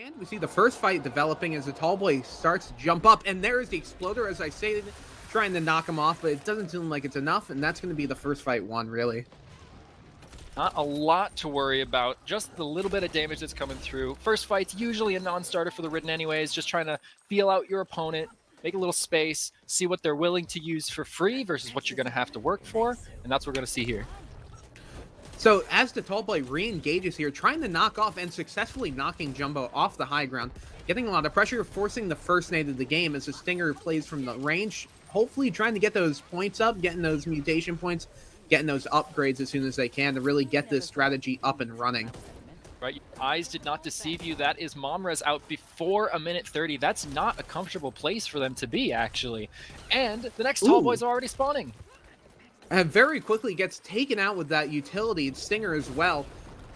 And we see the first fight developing as the tall boy starts to jump up, and there's the exploder, as I say, trying to knock him off, but it doesn't seem like it's enough, and that's going to be the first fight won, really. Not a lot to worry about, just the little bit of damage that's coming through. First fight's usually a non-starter for the Ridden anyways, just trying to feel out your opponent, make a little space, see what they're willing to use for free versus what you're going to have to work for, and that's what we're going to see here. So as the tall boy re-engages here, trying to knock off and successfully knocking Jumbo off the high ground, getting a lot of pressure, forcing the first nade of the game as the Stinger plays from the range, hopefully trying to get those points up, getting those mutation points, getting those upgrades as soon as they can to really get this strategy up and running. Right, your eyes did not deceive you. That is Momres out before a minute 30. That's not a comfortable place for them to be, actually. And the next tall boys are already spawning. And very quickly gets taken out with that utility Stinger as well.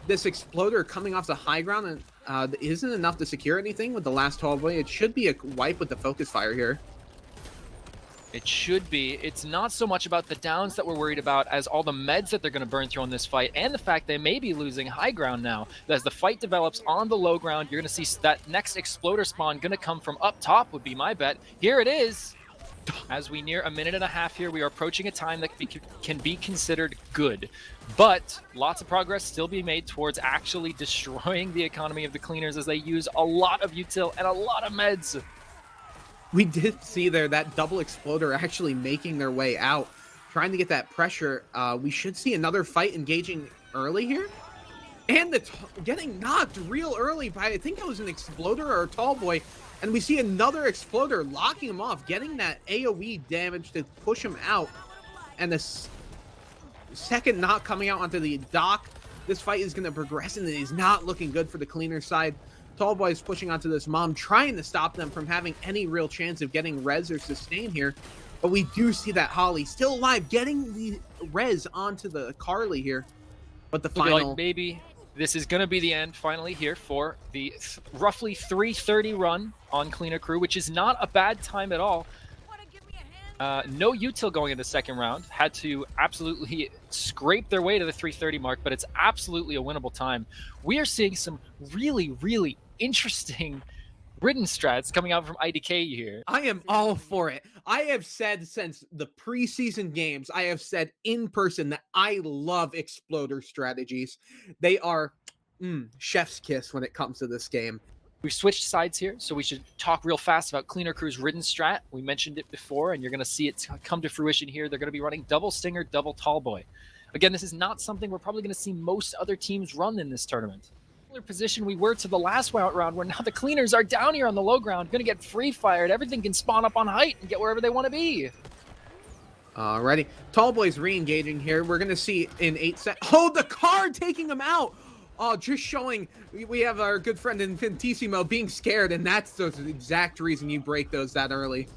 This exploder coming off the high ground and isn't enough to secure anything with the last tall boy. It should be a wipe with the focus fire here. It should be. It's not so much about the downs that we're worried about as all the meds that they're going to burn through on this fight, and the fact they may be losing high ground now. As the fight develops on the low ground, you're going to see that next exploder spawn going to come from up top, would be my bet. Here it is. As we near a minute and a half here, we are approaching a time that can be considered good. But lots of progress still being made towards actually destroying the economy of the Cleaners as they use a lot of util and a lot of meds. We did see there that double exploder actually making their way out, trying to get that pressure. We should see another fight engaging early here. And getting knocked real early by, I think it was an exploder or a tall boy. And we see another exploder locking him off, getting that AoE damage to push him out. And the second knock coming out onto the dock. This fight is going to progress, and it is not looking good for the Cleaner side. Tall boy is pushing onto this mom, trying to stop them from having any real chance of getting res or sustain here. But we do see that Holly still alive, getting the res onto the Carly here. But the final... Like maybe this is going to be the end finally here for the roughly 3:30 run on Cleaner Crew, which is not a bad time at all. No util going into second round. Had to absolutely scrape their way to the 3:30 mark, but it's absolutely a winnable time. We are seeing some really, really interesting Ridden strats coming out from IDK here. I am all for it. I have said since the preseason games, I have said in person that I love exploder strategies. They are chef's kiss when it comes to this game. We've switched sides here, so we should talk real fast about Cleaner Crew's Ridden strat. We mentioned it before, and you're going to see it come to fruition here. They're going to be running double Stinger, double Tall Boy. Again, this is not something we're probably going to see most other teams run in this tournament. Position we were to the last round, where now the Cleaners are down here on the low ground, going to get free fired. Everything can spawn up on height and get wherever they want to be. Alrighty, Tall Boy's re-engaging here. We're going to see in 8 seconds. Oh, the card taking him out. Oh, just showing we have our good friend Infintissimo being scared, and that's the exact reason you break those that early.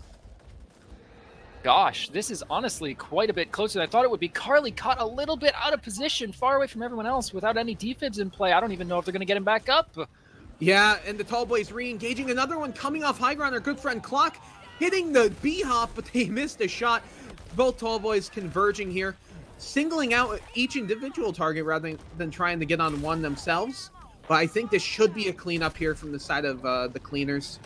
Gosh, this is honestly quite a bit closer than I thought it would be. Carly caught a little bit out of position, far away from everyone else without any defibs in play. I don't even know if they're going to get him back up. Yeah, and the Tall Boy's re-engaging. Another one coming off high ground. Our good friend Clock hitting the B-hop, but they missed a shot. Both Tall Boys converging here, singling out each individual target rather than trying to get on one themselves. But I think this should be a cleanup here from the side of the Cleaners.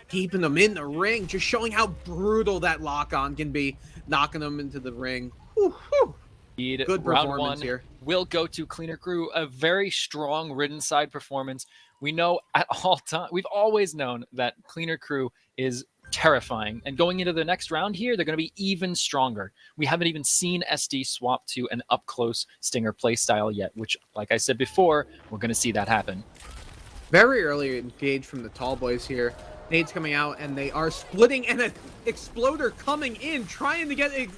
Keeping them in the ring, just showing how brutal that lock-on can be, knocking them into the ring. Woo-hoo. Good performance here. Will go to Cleaner Crew, a very strong Ridden side performance. We know at all time, we've always known that Cleaner Crew is terrifying, and going into the next round here, they're going to be even stronger. We haven't even seen SD swap to an up-close Stinger playstyle yet, which, like I said before, we're going to see that happen. Very early engaged from the Tall Boys here. Nades coming out, and they are splitting, and an exploder coming in, trying to get it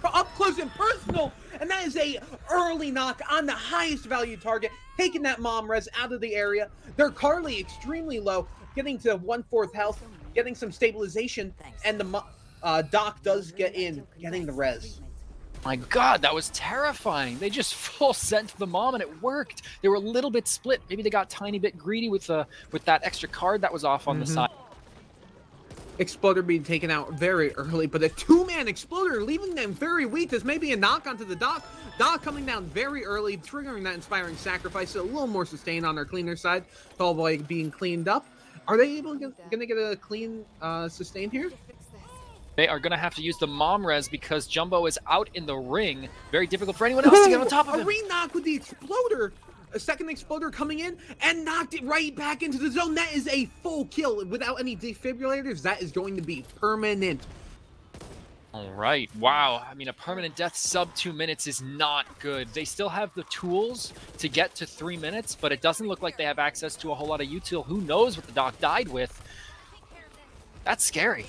up close and personal, and that is a early knock on the highest value target, taking that mom res out of the area. Their Carly extremely low, getting to 1/4 health, getting some stabilization, and the Doc does get in, getting the res. My God, that was terrifying. They just full sent the mom, and it worked. They were a little bit split. Maybe they got a tiny bit greedy with that extra card that was off on the side. Exploder being taken out very early, but a two-man Exploder leaving them very weak. This may be a knock onto the Doc. Doc coming down very early, triggering that Inspiring Sacrifice, so a little more sustain on our cleaner side. Tallboy being cleaned up. Are they able to get a clean sustain here? They are going to have to use the mom res because Jumbo is out in the ring. Very difficult for anyone else to get on top of him. A re-knock with the Exploder. A second Exploder coming in and knocked it right back into the zone. That is a full kill without any defibrillators. That is going to be permanent. All right. Wow. I mean, a permanent death sub 2 minutes is not good. They still have the tools to get to 3 minutes, but it doesn't look like they have access to a whole lot of util. Who knows what the Doc died with? That's scary.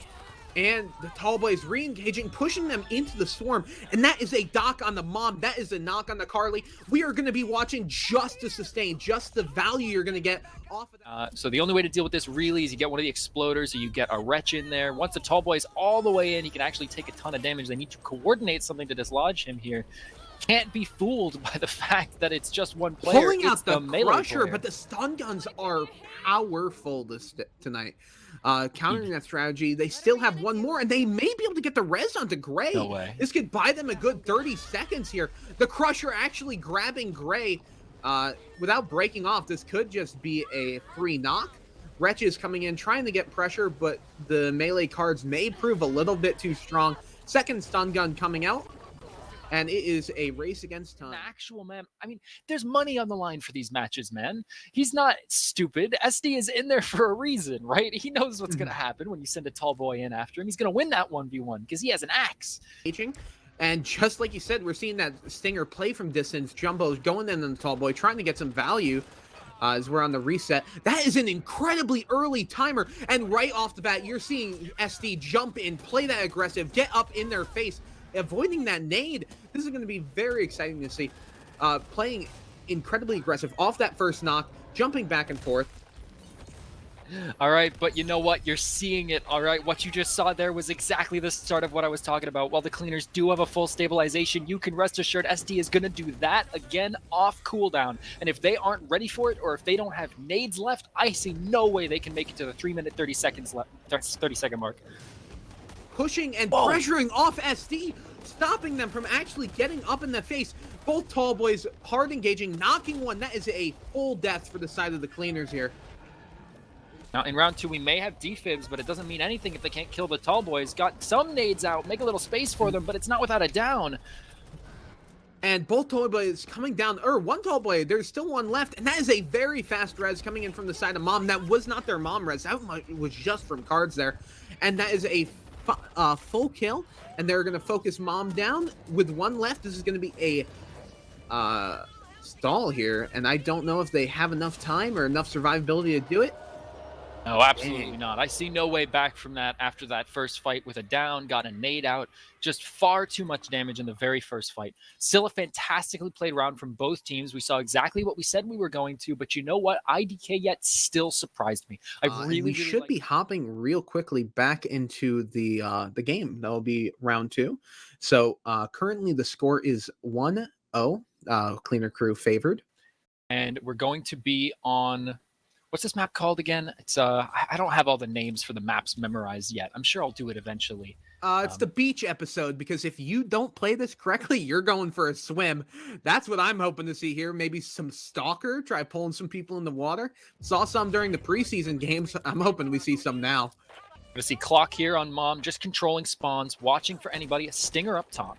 And the Tallboy is re-engaging, pushing them into the Swarm. And that is a Doc on the Mom. That is a knock on the Carly. We are going to be watching just to sustain, just the value you're going to get off of that. So the only way to deal with this really is you get one of the Exploders or you get a Wretch in there. Once the Tallboy's all the way in, he can actually take a ton of damage. They need to coordinate something to dislodge him here. Can't be fooled by the fact that it's just one player. Pulling out the Crusher, player. but the stun guns are powerful tonight. Countering that strategy, they still have one more, and they may be able to get the res onto Gray. No way. This could buy them a good 30 seconds here. The Crusher actually grabbing Gray without breaking off. This could just be a free knock. Wretch is coming in, trying to get pressure, but the melee cards may prove a little bit too strong. Second stun gun coming out. And it is a race against time. Actual man. I mean, there's money on the line for these matches, man. He's not stupid. SD is in there for a reason, right? He knows what's going to happen when you send a tall boy in after him. He's going to win that 1v1 because he has an axe. And just like you said, we're seeing that Stinger play from distance. Jumbo's going in on the tall boy, trying to get some value as we're on the reset. That is an incredibly early timer. And right off the bat, you're seeing SD jump in, play that aggressive, get up in their face, avoiding that nade. This is going to be very exciting to see. Playing incredibly aggressive off that first knock, jumping back and forth. All right, but you know what? You're seeing it, all right? What you just saw there was exactly the start of what I was talking about. While the cleaners do have a full stabilization, you can rest assured SD is going to do that again off cooldown. And if they aren't ready for it, or if they don't have nades left, I see no way they can make it to the 3 minute 30 seconds left, 30-second mark. Pushing and pressuring off SD, stopping them from actually getting up in the face. Both tall boys hard engaging, knocking one. That is a full death for the side of the cleaners here. Now in round 2 we may have defibs, but it doesn't mean anything if they can't kill the tall boys. Got some nades out, make a little space for them, but it's not without a down. And both tall boys coming down, or one tall boy, there's still one left, and that is a very fast res coming in from the side of Mom. That was not their Mom res, that was just from cards there. And that is a full kill, and they're going to focus Mom down with one left. This is going to be a stall here, and I don't know if they have enough time or enough survivability to do it. No, absolutely not. I see no way back from that after that first fight with a down, got a nade out. Just far too much damage in the very first fight. Still a fantastically played round from both teams. We saw exactly what we said we were going to, but you know what? IDK.YET still surprised me. We should be hopping real quickly back into the game. That'll be round 2. So currently the score is 1-0. Cleaner Crew favored. And we're going to be on... What's this map called again? It's I don't have all the names for the maps memorized yet. I'm sure I'll do it eventually. It's the beach episode, because if you don't play this correctly, you're going for a swim. That's what I'm hoping to see here. Maybe some Stalker, try pulling some people in the water. Saw some during the preseason games. I'm hoping we see some now. Gonna see Clock here on Mom, just controlling spawns, watching for anybody. A Stinger up top.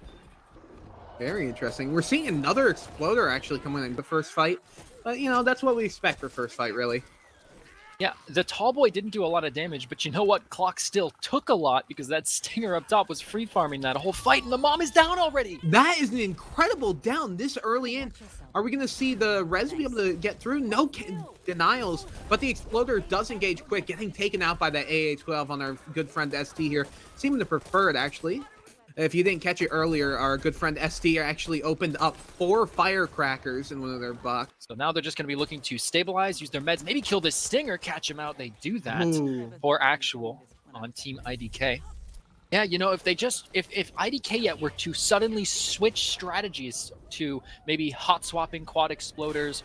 Very interesting. We're seeing another Exploder actually coming in the first fight. But, you know, that's what we expect for first fight, really. Yeah, the tall boy didn't do a lot of damage, but you know what? Clock still took a lot because that Stinger up top was free farming that whole fight, and the Mom is down already. That is an incredible down this early in. Are we going to see the res be able to get through? No denials, but the Exploder does engage quick, getting taken out by that AA-12 on our good friend SD here. Seeming to prefer it, actually. If you didn't catch it earlier, our good friend SD actually opened up 4 firecrackers in one of their bucks. So now they're just going to be looking to stabilize, use their meds, maybe kill this Stinger, catch him out. They do that for actual on Team IDK. Yeah, you know, if they just, if IDK.YET were to suddenly switch strategies to maybe hot swapping quad exploders,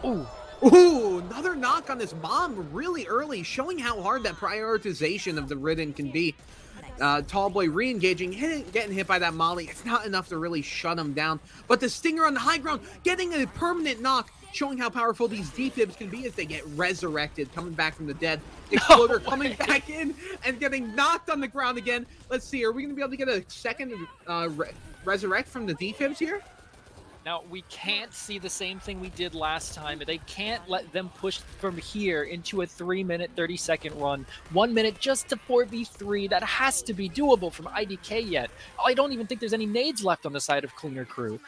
ooh, Ooh, another knock on this mom really early, showing how hard that prioritization of the Ridden can be. Tallboy re-engaging, getting hit by that molly. It's not enough to really shut him down. But the Stinger on the high ground, getting a permanent knock, showing how powerful these defibs can be as they get resurrected, coming back from the dead. Exploder coming back in and getting knocked on the ground again. Let's see, are we going to be able to get a second resurrect from the defibs here? Now, we can't see the same thing we did last time. They can't let them push from here into a 3-minute, 30-second run. 1 minute just to 4v3. That has to be doable from IDK.YET. I don't even think there's any nades left on the side of Cleaner Crew.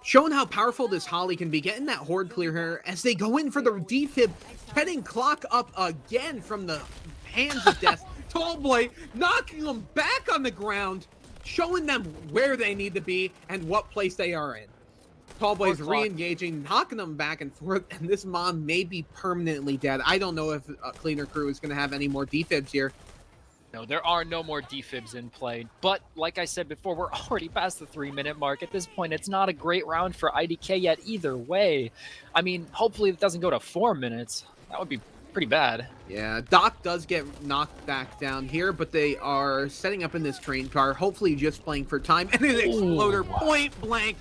Showing how powerful this Holly can be, getting that horde clear here as they go in for the defib, heading clock up again from the hands of death. Tallboy knocking them back on the ground, showing them where they need to be and what place they are in. Tallboy's re-engaging, knocking them back and forth, and this mom may be permanently dead. I don't know if Cleaner Crew is going to have any more defibs here. No, there are no more defibs in play. But like I said before, we're already past the 3-minute mark. At this point, it's not a great round for IDK.YET either way. I mean, hopefully it doesn't go to 4 minutes. That would be pretty bad. Yeah, Doc does get knocked back down here, but they are setting up in this train car, hopefully just playing for time. And an exploder point blank,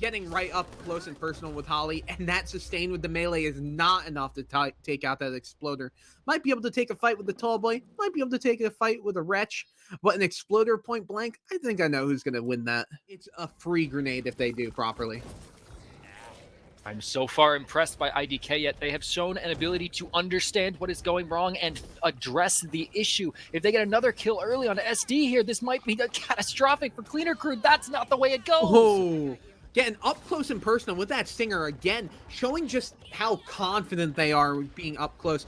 getting right up close and personal with Holly, and that sustain with the melee is not enough to take out that exploder. Might be able to take a fight with the Tallboy, might be able to take a fight with a Wretch, but an exploder point blank, I think I know who's going to win that. It's a free grenade if they do properly. I'm so far impressed by IDK.YET. They have shown an ability to understand what is going wrong and address the issue. If they get another kill early on SD here, this might be catastrophic for Cleaner Crew. That's not the way it goes. Oh. Getting up close and personal with that Stinger again, showing just how confident they are with being up close.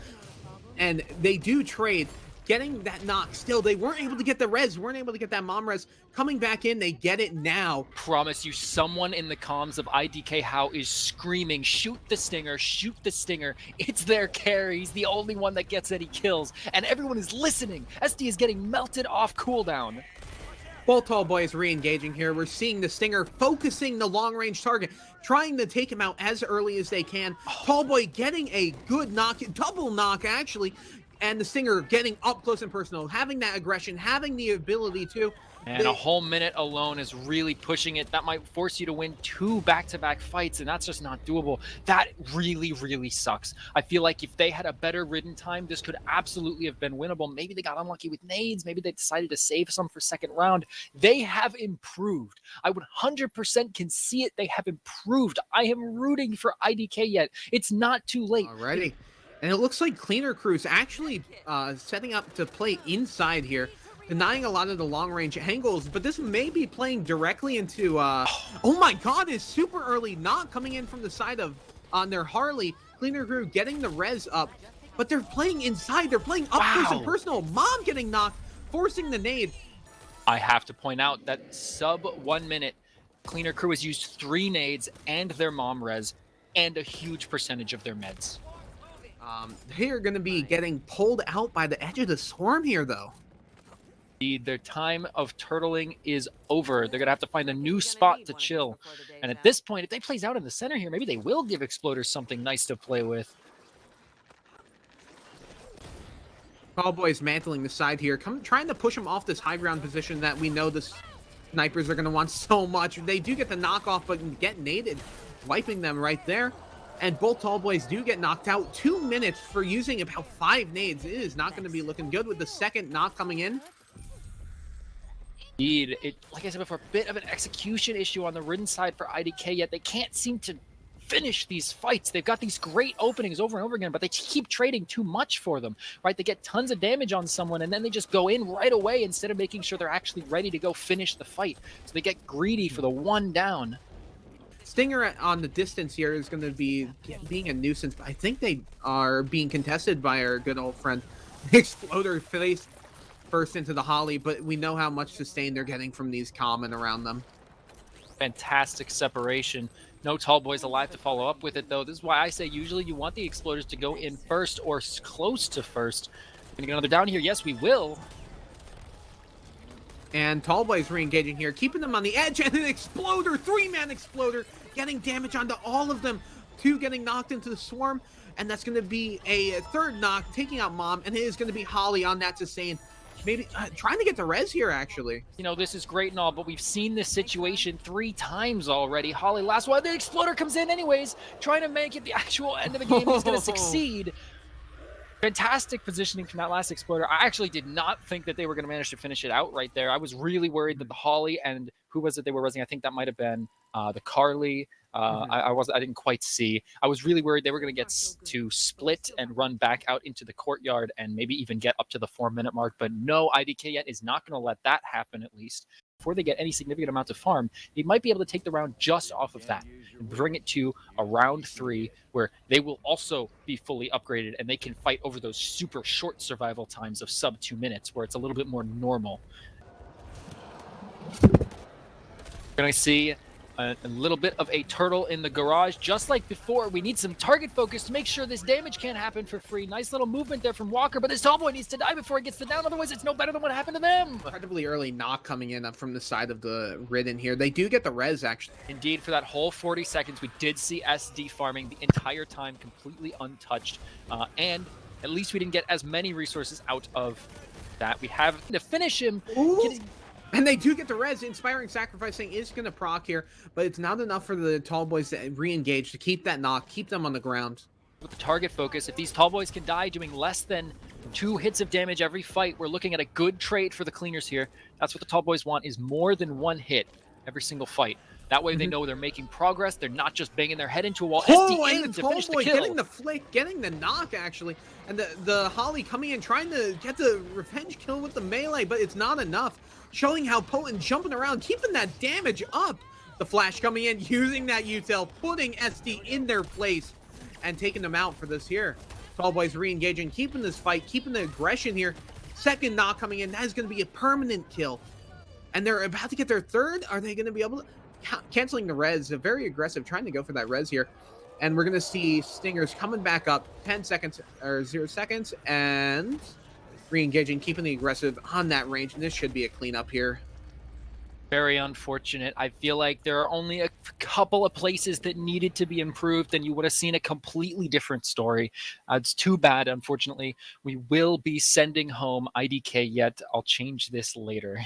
And they do trade, getting that knock. Still, they weren't able to get the res, weren't able to get that mom res. Coming back in, they get it now. Promise you, someone in the comms of IDK How is screaming, shoot the Stinger, shoot the Stinger. It's their carry. He's the only one that gets any kills. And everyone is listening. SD is getting melted off cooldown. Both Tallboys re-engaging here. We're seeing the Stinger focusing the long-range target, trying to take him out as early as they can. Tallboy getting a good knock, double knock actually, and the Stinger getting up close and personal, having that aggression, having the ability to. And a whole minute alone is really pushing it. That might force you to win 2 back-to-back fights, and that's just not doable. That really, really sucks. I feel like if they had a better ridden time, this could absolutely have been winnable. Maybe they got unlucky with nades. Maybe they decided to save some for second round. They have improved. I would 100% can see it. They have improved. I am rooting for IDK.YET. It's not too late. Alrighty. And it looks like Cleaner Crew's actually setting up to play inside here, denying a lot of the long-range angles, but this may be playing directly into, oh my god, is super early knock coming in from the side of, on their Harley. Cleaner Crew getting the res up, but they're playing inside, they're playing up close and personal. Mom getting knocked, forcing the nade. I have to point out that sub 1 minute, Cleaner Crew has used 3 nades and their mom res, and a huge percentage of their meds. They are going to be getting pulled out by the edge of the swarm here, though. Their time of turtling is over. They're going to have to find a new spot to chill. And at this point, if they plays out in the center here, maybe they will give Exploders something nice to play with. Tallboy's mantling the side here, trying to push him off this high ground position that we know the snipers are going to want so much. They do get the knockoff, but get naded, wiping them right there. And both Tallboys do get knocked out. 2 minutes for using about 5 nades. It is not going to be looking good with the second knock coming in. Indeed, like I said before, a bit of an execution issue on the ridden side for IDK.YET. They can't seem to finish these fights. They've got these great openings over and over again, but they keep trading too much for them, right? They get tons of damage on someone, and then they just go in right away instead of making sure they're actually ready to go finish the fight. So they get greedy for the 1 down. Stinger on the distance here is going to be being a nuisance, but I think they are being contested by our good old friend. Exploder face first into the Holly, but we know how much sustain they're getting from these common around them. Fantastic separation. No Tallboys alive to follow up with it, though. This is why I say usually you want the Exploders to go in first or close to first. Gonna get another down here. Yes, we will. And Tallboy's re-engaging here, keeping them on the edge, and an Exploder, 3-man Exploder, getting damage onto all of them. 2 getting knocked into the swarm, and that's going to be a third knock, taking out Mom, and it is going to be Holly on that sustain. Maybe trying to get the res here, actually. You know, this is great and all, but we've seen this situation 3 times already. Holly, last one, the exploder comes in anyways, trying to make it the actual end of the game. He's going to succeed. Fantastic positioning from that last exploder. I actually did not think that they were going to manage to finish it out right there. I was really worried that the Holly and who was it they were resing? I think that might have been the Carly. I didn't quite see. I was really worried they were going to get to split and run back out into the courtyard and maybe even get up to the 4-minute mark. But no, IDK.YET is not going to let that happen, at least. Before they get any significant amount of farm, they might be able to take the round just off of that and bring it to a round 3 where they will also be fully upgraded and they can fight over those super short survival times of sub 2 minutes where it's a little bit more normal. We're going to see a little bit of a turtle in the garage, just like before. We need some target focus to make sure this damage can't happen for free. Nice little movement there from Walker, but this tall boy needs to die before he gets the down. Otherwise, it's no better than what happened to them. Incredibly early knock coming in from the side of the Ridden here. They do get the res, actually. Indeed, for that whole 40 seconds, we did see SD farming the entire time, completely untouched. And at least we didn't get as many resources out of that. We have to finish him. And they do get the res. Inspiring Sacrificing is going to proc here, but it's not enough for the tall boys to re-engage, to keep that knock, keep them on the ground. With the target focus, if these tall boys can die doing less than 2 hits of damage every fight, we're looking at a good trade for the cleaners here. That's what the tall boys want, is more than 1 hit every single fight. That way they know they're making progress. They're not just banging their head into a wall. And the tall boy getting the flick, getting the knock, actually. And the Holly coming in, trying to get the revenge kill with the melee, but it's not enough. Showing how potent, jumping around, keeping that damage up. The Flash coming in, using that util, putting SD in their place, and taking them out for this here. Tall boys re-engaging, keeping this fight, keeping the aggression here. Second knock coming in, that is going to be a permanent kill. And they're about to get their third. Are they going to be able to... Canceling the res, very aggressive, trying to go for that res here. And we're going to see Stingers coming back up, 10 seconds, or 0 seconds, and... re-engaging, keeping the aggressive on that range, and this should be a cleanup here. Very unfortunate. I feel like there are only a couple of places that needed to be improved, and you would have seen a completely different story. It's too bad, unfortunately. We will be sending home IDK.YET. I'll change this later.